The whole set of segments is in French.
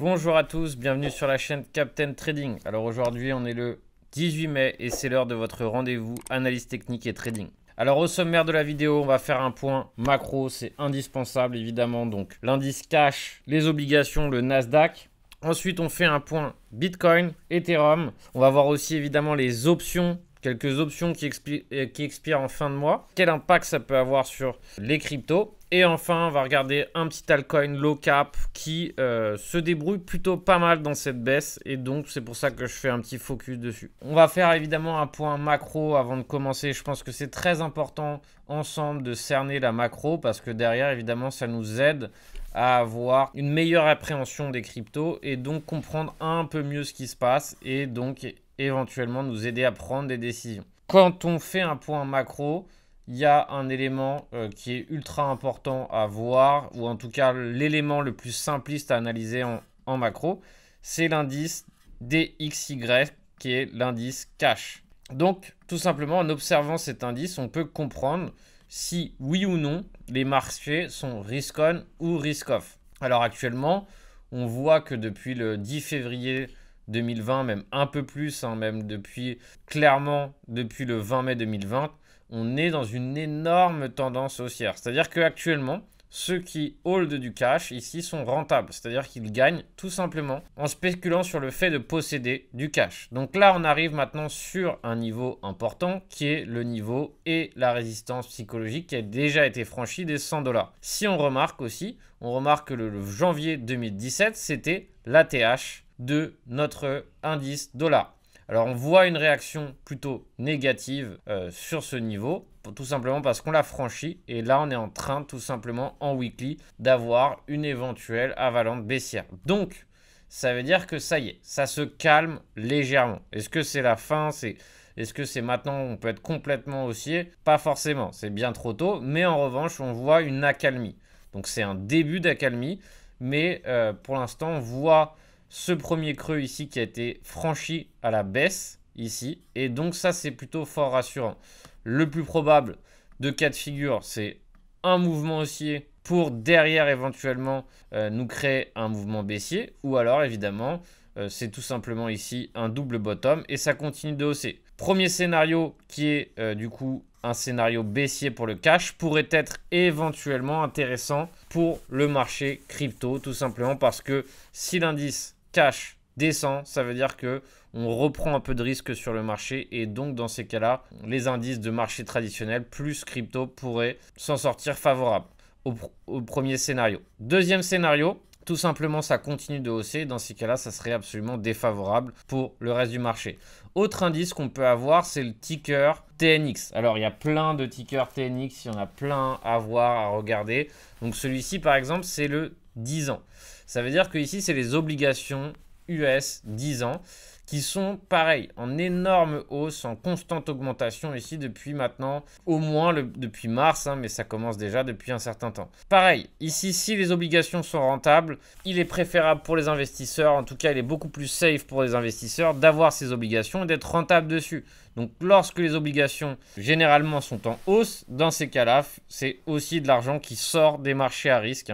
Bonjour à tous, bienvenue sur la chaîne Captain Trading. Alors aujourd'hui on est le 18 mai et c'est l'heure de votre rendez-vous analyse technique et trading. Alors au sommaire de la vidéo, on va faire un point macro, c'est indispensable évidemment. Donc l'indice cash, les obligations, le Nasdaq. Ensuite on fait un point Bitcoin, Ethereum. On va voir aussi évidemment les options. Quelques options qui expirent en fin de mois. Quel impact ça peut avoir sur les cryptos. Et enfin, on va regarder un petit altcoin low cap qui se débrouille plutôt pas mal dans cette baisse. Et donc, c'est pour ça que je fais un petit focus dessus. On va faire évidemment un point macro avant de commencer. Je pense que c'est très important ensemble de cerner la macro parce que derrière, évidemment, ça nous aide à avoir une meilleure appréhension des cryptos et donc comprendre un peu mieux ce qui se passe et donc éventuellement nous aider à prendre des décisions. Quand on fait un point macro, il y a un élément qui est ultra important à voir, ou en tout cas l'élément le plus simpliste à analyser en macro, c'est l'indice DXY qui est l'indice cash. Donc tout simplement en observant cet indice, on peut comprendre si oui ou non les marchés sont risk-on ou risk-off. Alors actuellement, on voit que depuis le 10 février 2020, même un peu plus, même clairement depuis le 20 mai 2020, on est dans une énorme tendance haussière. C'est-à-dire qu'actuellement, ceux qui hold du cash ici sont rentables. C'est-à-dire qu'ils gagnent tout simplement en spéculant sur le fait de posséder du cash. Donc là, on arrive maintenant sur un niveau important qui est le niveau et la résistance psychologique qui a déjà été franchie des 100 $. Si on remarque aussi, on remarque que le janvier 2017, c'était l'ATH de notre indice dollar. Alors on voit une réaction plutôt négative sur ce niveau, tout simplement parce qu'on l'a franchi et là on est en train tout simplement en weekly d'avoir une éventuelle avalanche baissière. Donc ça veut dire que ça y est, ça se calme légèrement. Est-ce que c'est la fin? Est-ce que c'est maintenant on peut être complètement haussier? Pas forcément, c'est bien trop tôt, mais en revanche on voit une accalmie. Donc c'est un début d'accalmie, mais pour l'instant on voit ce premier creux ici qui a été franchi à la baisse ici. Et donc ça, c'est plutôt fort rassurant. Le plus probable de cas de figure, c'est un mouvement haussier pour derrière éventuellement nous créer un mouvement baissier. Ou alors évidemment, c'est tout simplement ici un double bottom et ça continue de hausser. Premier scénario qui est du coup un scénario baissier pour le cash pourrait être éventuellement intéressant pour le marché crypto. Tout simplement parce que si l'indice cash descend, ça veut dire que on reprend un peu de risque sur le marché et donc dans ces cas-là, les indices de marché traditionnel plus crypto pourraient s'en sortir favorables au premier scénario. Deuxième scénario, tout simplement ça continue de hausser. Dans ces cas-là, ça serait absolument défavorable pour le reste du marché. Autre indice qu'on peut avoir, c'est le ticker TNX. Alors, il y a plein de tickers TNX, il y en a plein à voir, à regarder. Donc, celui-ci, par exemple, c'est le 10 ans. Ça veut dire que ici, c'est les obligations US 10 ans qui sont pareil, en énorme hausse, en constante augmentation ici depuis maintenant, au moins depuis mars, mais ça commence déjà depuis un certain temps. Pareil, ici, si les obligations sont rentables, il est préférable pour les investisseurs, en tout cas, il est beaucoup plus safe pour les investisseurs d'avoir ces obligations et d'être rentable dessus. Donc, lorsque les obligations, généralement, sont en hausse, dans ces cas-là, c'est aussi de l'argent qui sort des marchés à risque.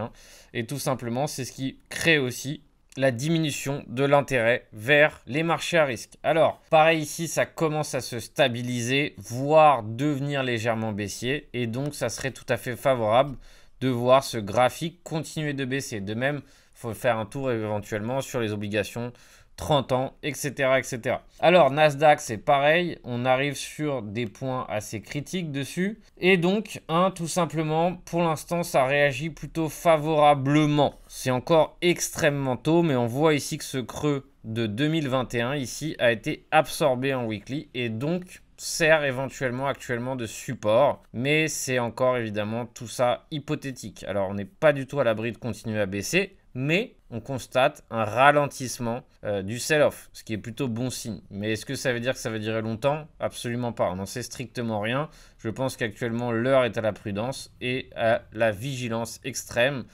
Et tout simplement, c'est ce qui crée aussi la diminution de l'intérêt vers les marchés à risque. Alors, pareil ici, ça commence à se stabiliser, voire devenir légèrement baissier. Et donc, ça serait tout à fait favorable de voir ce graphique continuer de baisser. De même, il faut faire un tour éventuellement sur les obligations 30 ans, etc., etc. Alors, Nasdaq, c'est pareil. On arrive sur des points assez critiques dessus. Et donc, tout simplement, pour l'instant, ça réagit plutôt favorablement. C'est encore extrêmement tôt, mais on voit ici que ce creux de 2021, ici, a été absorbé en weekly. Et donc, sert éventuellement actuellement de support. Mais c'est encore, évidemment, tout ça hypothétique. Alors, on n'est pas du tout à l'abri de continuer à baisser. Mais on constate un ralentissement du sell-off, ce qui est plutôt bon signe. Mais est-ce que ça veut dire que ça va durer longtemps? Absolument pas, on n'en sait strictement rien. Je pense qu'actuellement, l'heure est à la prudence et à la vigilance extrême.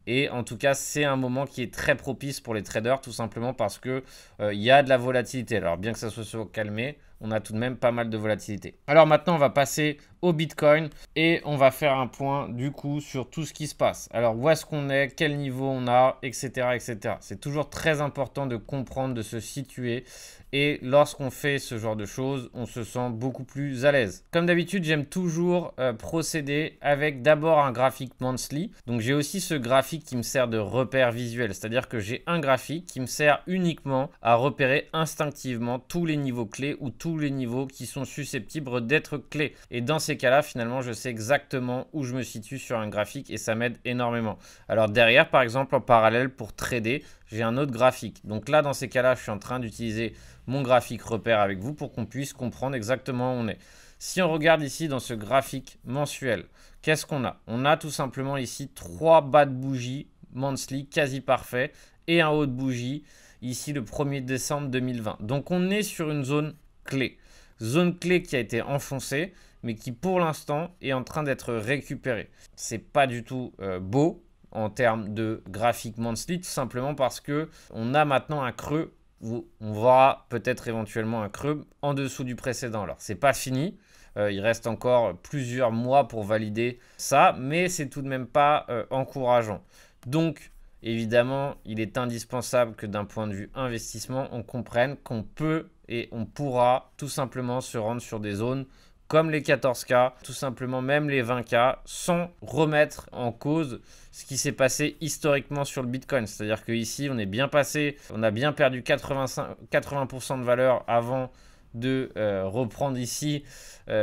Et en tout cas, c'est un moment qui est très propice pour les traders, tout simplement parce qu'il y a de la volatilité. Alors, bien que ça soit calmé, on a tout de même pas mal de volatilité. Alors maintenant, on va passer au Bitcoin et on va faire un point du coup sur tout ce qui se passe. Alors où est-ce qu'on est, quel niveau on a, etc. etc. C'est toujours très important de comprendre, de se situer et lorsqu'on fait ce genre de choses, on se sent beaucoup plus à l'aise. Comme d'habitude, j'aime toujours procéder avec d'abord un graphique monthly. Donc j'ai aussi ce graphique qui me sert de repère visuel, c'est-à-dire que j'ai un graphique qui me sert uniquement à repérer instinctivement tous les niveaux clés ou tous les niveaux qui sont susceptibles d'être clés. Et dans ces cas-là, finalement, je sais exactement où je me situe sur un graphique et ça m'aide énormément. Alors derrière, par exemple, en parallèle pour trader, j'ai un autre graphique. Donc là, dans ces cas-là, je suis en train d'utiliser mon graphique repère avec vous pour qu'on puisse comprendre exactement où on est. Si on regarde ici dans ce graphique mensuel, qu'est-ce qu'on a? On a tout simplement ici 3 bas de bougie monthly quasi parfait et un haut de bougie ici le 1er décembre 2020. Donc on est sur une zone clé. Zone clé qui a été enfoncée mais qui pour l'instant est en train d'être récupérée. C'est pas du tout beau en termes de graphique monthly, tout simplement parce que on a maintenant un creux où on verra peut-être éventuellement un creux en dessous du précédent. Alors c'est pas fini, il reste encore plusieurs mois pour valider ça, mais c'est tout de même pas encourageant. Donc évidemment, il est indispensable que d'un point de vue investissement, on comprenne qu'on peut et on pourra tout simplement se rendre sur des zones comme les 14K, tout simplement même les 20K, sans remettre en cause ce qui s'est passé historiquement sur le Bitcoin. C'est-à-dire qu'ici, on est bien passé, on a bien perdu 80% de valeur avant de reprendre ici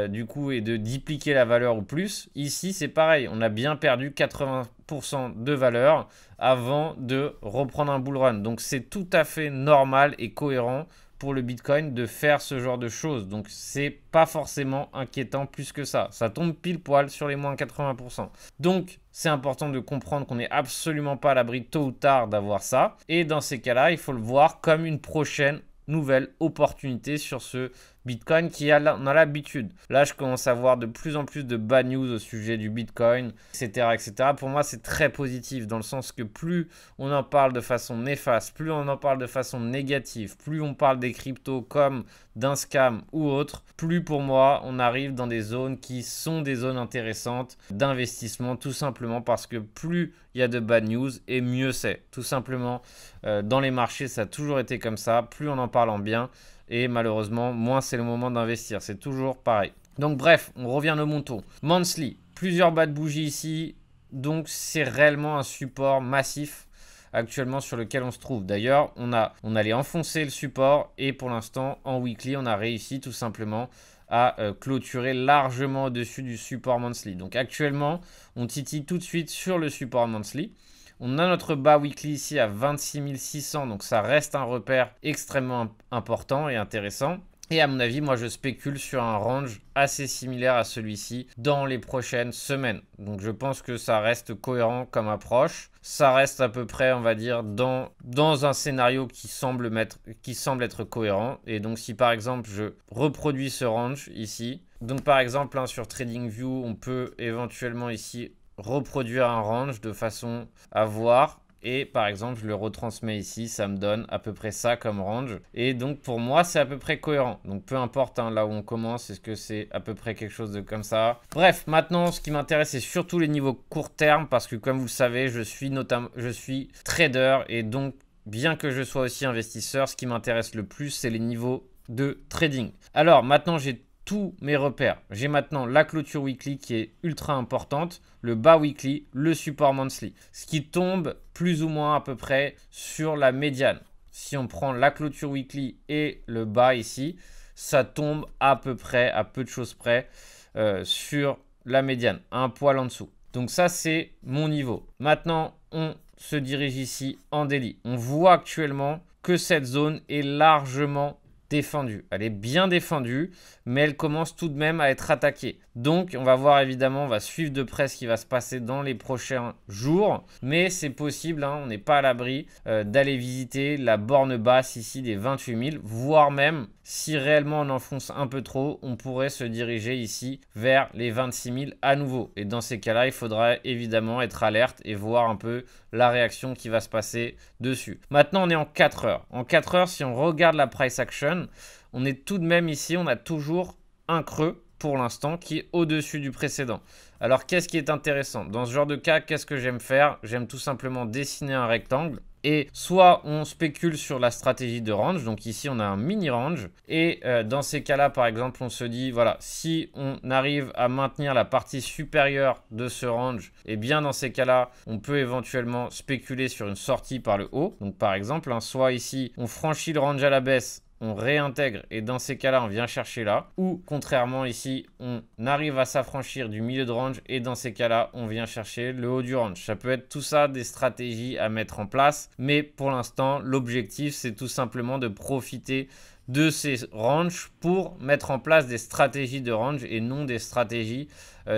du coup et de dupliquer la valeur ou plus. Ici, c'est pareil, on a bien perdu 80% de valeur avant de reprendre un bull run. Donc, c'est tout à fait normal et cohérent pour le Bitcoin de faire ce genre de choses. Donc, c'est pas forcément inquiétant plus que ça. Ça tombe pile poil sur les moins 80%. Donc, c'est important de comprendre qu'on n'est absolument pas à l'abri tôt ou tard d'avoir ça. Et dans ces cas-là, il faut le voir comme une prochaine nouvelle opportunité sur ce Bitcoin qui on a l'habitude. Là, je commence à voir de plus en plus de bad news au sujet du Bitcoin, etc., etc. Pour moi, c'est très positif dans le sens que plus on en parle de façon néfaste, plus on en parle de façon négative, plus on parle des cryptos comme d'un scam ou autre, plus pour moi, on arrive dans des zones qui sont des zones intéressantes d'investissement, tout simplement parce que plus il y a de bad news et mieux c'est. Tout simplement, dans les marchés, ça a toujours été comme ça. Plus on en parle en bien, et malheureusement, moins c'est le moment d'investir. C'est toujours pareil. Donc bref, on revient à nos montants. Monthly, plusieurs bas de bougie ici. Donc c'est réellement un support massif actuellement sur lequel on se trouve. D'ailleurs, on allait enfoncer le support et pour l'instant, en weekly, on a réussi tout simplement à clôturer largement au-dessus du support monthly. Donc actuellement, on titille tout de suite sur le support monthly. On a notre bas weekly ici à 26 600, donc ça reste un repère extrêmement important et intéressant. Et à mon avis, moi je spécule sur un range assez similaire à celui-ci dans les prochaines semaines. Donc je pense que ça reste cohérent comme approche. Ça reste à peu près, on va dire, dans un scénario qui semble être cohérent. Et donc si par exemple je reproduis ce range ici, donc par exemple sur TradingView, on peut éventuellement ici reproduire un range de façon à voir et par exemple je le retransmets ici, ça me donne à peu près ça comme range et donc pour moi c'est à peu près cohérent. Donc peu importe là où on commence, est-ce que c'est à peu près quelque chose de comme ça. Bref, maintenant ce qui m'intéresse c'est surtout les niveaux court terme parce que comme vous le savez je suis trader et donc bien que je sois aussi investisseur, ce qui m'intéresse le plus c'est les niveaux de trading. Alors maintenant j'ai tous mes repères. J'ai maintenant la clôture weekly qui est ultra importante, le bas weekly, le support monthly. Ce qui tombe plus ou moins à peu près sur la médiane. Si on prend la clôture weekly et le bas ici, ça tombe à peu près, à peu de choses près, sur la médiane, un poil en dessous. Donc ça, c'est mon niveau. Maintenant, on se dirige ici en daily. On voit actuellement que cette zone est largement défendue. Elle est bien défendue, mais elle commence tout de même à être attaquée. Donc, on va voir évidemment, on va suivre de près ce qui va se passer dans les prochains jours, mais c'est possible, on n'est pas à l'abri d'aller visiter la borne basse ici des 28 000, voire même, si réellement on enfonce un peu trop, on pourrait se diriger ici vers les 26 000 à nouveau. Et dans ces cas-là, il faudra évidemment être alerte et voir un peu la réaction qui va se passer dessus. Maintenant, on est en 4 heures. En 4 heures, si on regarde la price action, on est tout de même ici, on a toujours un creux pour l'instant qui est au-dessus du précédent. Alors, qu'est-ce qui est intéressant? Dans ce genre de cas, qu'est-ce que j'aime faire? J'aime tout simplement dessiner un rectangle. Et soit on spécule sur la stratégie de range, donc ici on a un mini range, et dans ces cas-là par exemple on se dit voilà, si on arrive à maintenir la partie supérieure de ce range, et bien dans ces cas-là on peut éventuellement spéculer sur une sortie par le haut. Donc par exemple, hein, soit ici on franchit le range à la baisse, on réintègre et dans ces cas-là, on vient chercher là. Ou contrairement ici, on arrive à s'affranchir du milieu de range et dans ces cas-là, on vient chercher le haut du range. Ça peut être tout ça des stratégies à mettre en place. Mais pour l'instant, l'objectif, c'est tout simplement de profiter de ces ranges pour mettre en place des stratégies de range et non des stratégies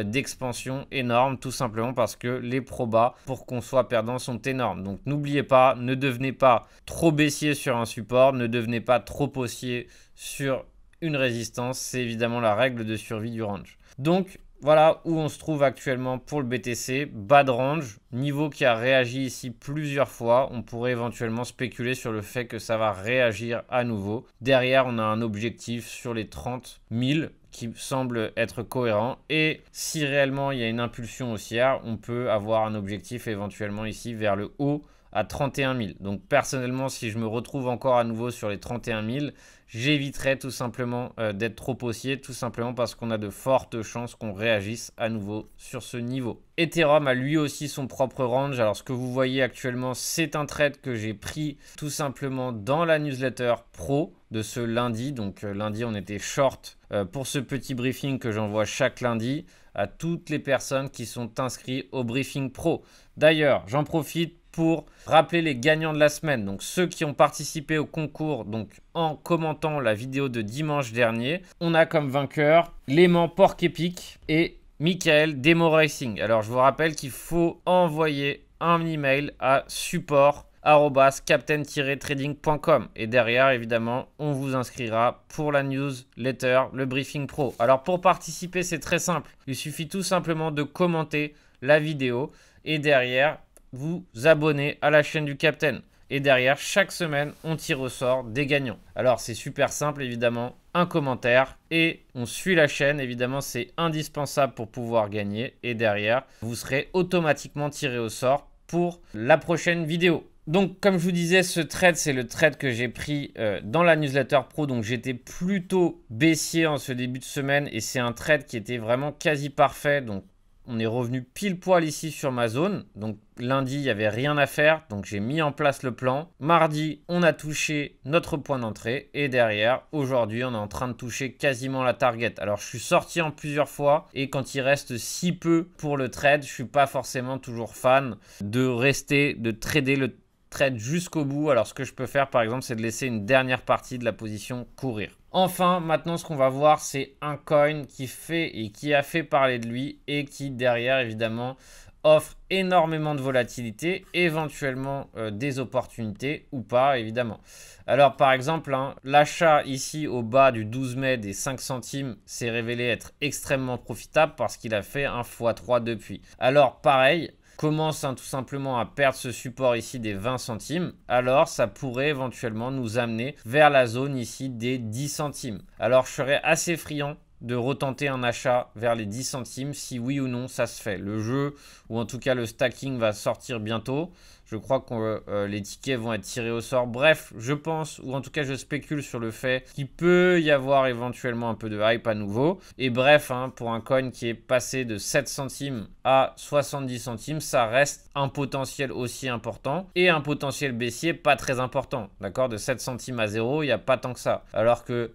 d'expansion énormes, tout simplement parce que les probas pour qu'on soit perdant sont énormes. Donc n'oubliez pas, ne devenez pas trop baissier sur un support, ne devenez pas trop haussier sur une résistance, c'est évidemment la règle de survie du range. Donc voilà où on se trouve actuellement pour le BTC, bas de range, niveau qui a réagi ici plusieurs fois. On pourrait éventuellement spéculer sur le fait que ça va réagir à nouveau. Derrière, on a un objectif sur les 30 000 qui semble être cohérent. Et si réellement il y a une impulsion haussière, on peut avoir un objectif éventuellement ici vers le haut à 31 000. Donc personnellement, si je me retrouve encore à nouveau sur les 31 000, j'éviterai tout simplement d'être trop haussier, tout simplement parce qu'on a de fortes chances qu'on réagisse à nouveau sur ce niveau. Ethereum a lui aussi son propre range. Alors ce que vous voyez actuellement, c'est un trade que j'ai pris tout simplement dans la newsletter pro de ce lundi. Donc lundi, on était short pour ce petit briefing que j'envoie chaque lundi à toutes les personnes qui sont inscrites au briefing pro. D'ailleurs, j'en profite pour rappeler les gagnants de la semaine. Donc ceux qui ont participé au concours, donc en commentant la vidéo de dimanche dernier, on a comme vainqueur Léman Porc Épic et Michael Demo Racing. Alors je vous rappelle qu'il faut envoyer un email à support@captain-trading.com et derrière évidemment on vous inscrira pour la newsletter, le briefing pro. Alors pour participer c'est très simple, il suffit tout simplement de commenter la vidéo et derrière vous abonner à la chaîne du Captain. Et derrière, chaque semaine, on tire au sort des gagnants. Alors, c'est super simple, évidemment. Un commentaire et on suit la chaîne. Évidemment, c'est indispensable pour pouvoir gagner. Et derrière, vous serez automatiquement tiré au sort pour la prochaine vidéo. Donc, comme je vous disais, ce trade, c'est le trade que j'ai pris dans la newsletter pro. Donc, j'étais plutôt baissier en ce début de semaine et c'est un trade qui était vraiment quasi parfait. Donc, on est revenu pile poil ici sur ma zone. Donc lundi, il n'y avait rien à faire. Donc j'ai mis en place le plan. Mardi, on a touché notre point d'entrée. Et derrière, aujourd'hui, on est en train de toucher quasiment la target. Alors je suis sorti en plusieurs fois. Et quand il reste si peu pour le trade, je ne suis pas forcément toujours fan de rester, de trader le trade jusqu'au bout. Alors ce que je peux faire par exemple, c'est de laisser une dernière partie de la position courir. Enfin, maintenant, ce qu'on va voir, c'est un coin qui fait et qui a fait parler de lui et qui, derrière, évidemment, offre énormément de volatilité, éventuellement des opportunités ou pas, évidemment. Alors, par exemple, hein, l'achat ici au bas du 12 mai des 5 centimes s'est révélé être extrêmement profitable parce qu'il a fait un x3 depuis. Alors, pareil, commence tout simplement à perdre ce support ici des 20 centimes, alors ça pourrait éventuellement nous amener vers la zone ici des 10 centimes. Alors je serais assez friand de retenter un achat vers les 10 centimes si oui ou non ça se fait. Le jeu ou en tout cas le stacking va sortir bientôt. Je crois que les tickets vont être tirés au sort. Bref, je pense, ou en tout cas je spécule sur le fait qu'il peut y avoir éventuellement un peu de hype à nouveau. Et bref, hein, pour un coin qui est passé de 7 centimes à 70 centimes, ça reste un potentiel aussi important et un potentiel baissier pas très important. D'accord, de 7 centimes à 0, il n'y a pas tant que ça. Alors que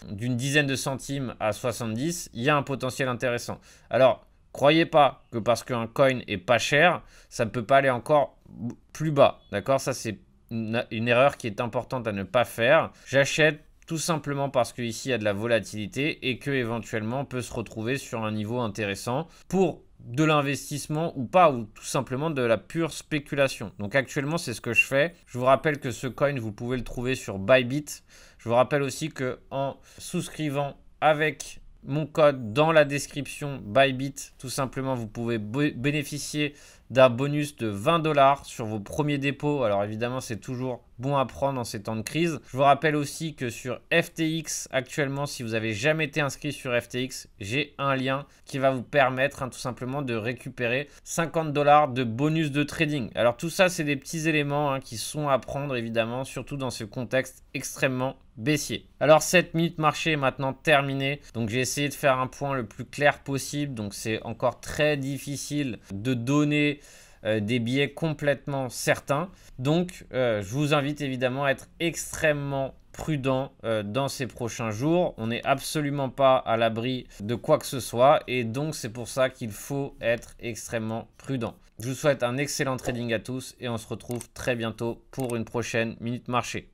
d'une dizaine de centimes à 70, il y a un potentiel intéressant. Alors, croyez pas que parce qu'un coin est pas cher, ça ne peut pas aller encore plus bas. D'accord? Ça, c'est une erreur qui est importante à ne pas faire. J'achète tout simplement parce qu'ici, il y a de la volatilité et qu'éventuellement, on peut se retrouver sur un niveau intéressant pour de l'investissement ou pas, ou tout simplement de la pure spéculation. Donc actuellement, c'est ce que je fais. Je vous rappelle que ce coin, vous pouvez le trouver sur Bybit. Je vous rappelle aussi qu'en souscrivant avec mon code dans la description Bybit, tout simplement, vous pouvez bénéficier d'un bonus de 20 $ sur vos premiers dépôts. Alors évidemment, c'est toujours bon à prendre en ces temps de crise. Je vous rappelle aussi que sur FTX, actuellement, si vous n'avez jamais été inscrit sur FTX, j'ai un lien qui va vous permettre tout simplement de récupérer 50 $ de bonus de trading. Alors tout ça, c'est des petits éléments qui sont à prendre évidemment, surtout dans ce contexte extrêmement baissier. Alors 7 minutes marché est maintenant terminé. Donc j'ai essayé de faire un point le plus clair possible. Donc c'est encore très difficile de donner des billets complètement certains. Donc je vous invite évidemment à être extrêmement prudent dans ces prochains jours. On n'est absolument pas à l'abri de quoi que ce soit et donc c'est pour ça qu'il faut être extrêmement prudent. Je vous souhaite un excellent trading à tous et on se retrouve très bientôt pour une prochaine Minute Marché.